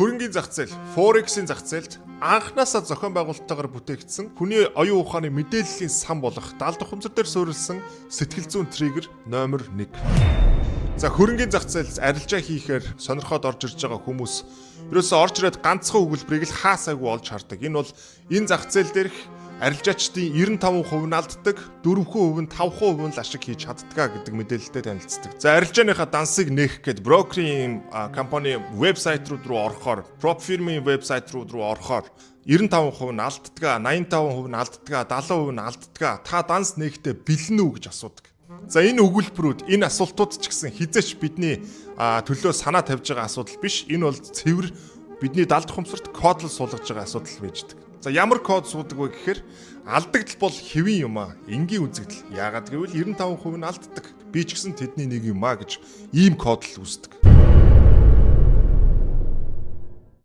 Хөрөнгийн зах зээл, Forex-ийн зах зээлд анхнаасаа зохион байгуулалттайгаар бүтээгдсэн хүний оюун ухааны мэдээллийн сан болох даалдах хүнзэр дээр суурилсан сэтгэл зүйн триггер номер 1. За хөрөнгийн зах зээлд арилжаа хийхээр сонирхоод орж ирж байгаа хүмүүс ерөөсөө орж ирээд ганцхан өгүүлбэрийг л хаасаагүй олж хардаг. Энэ бол энэ зах зээл дээрх арилжаачдын 95% нь алддаг, 4% нь 5% нь л ашиг хийж чаддгаа гэдэг мэдээлэлтэй танилцдаг. За арилжааныхаа дансыг нээх гээд брокерийн компани вебсайт руу орохоор, prop firm-ийн вебсайт руу орохоор 95% нь алддгаа, 85% нь алддгаа, 70% нь алддгаа. Та данс нээхдээ бэлэн үү гэж асуудаг. За энэ өгүүлбэрүүд, энэ асуултууд ч гэсэн хизээч бидний төлөө санаа тавьж байгаа асуудал биш. Энэ бол цэвэр бидний даалдах ухамсарт кодлол суулгаж байгаа асуудал байждаг. За ямар код суудаг вэ гэхээр алдагдал бол хэвийн юм аа. Энгийн үзэгдэл. Яагаад гэвэл 95% нь алддаг. Би ч гэсэн тэдний нэг юм аа гэж ийм код л үүсдэг.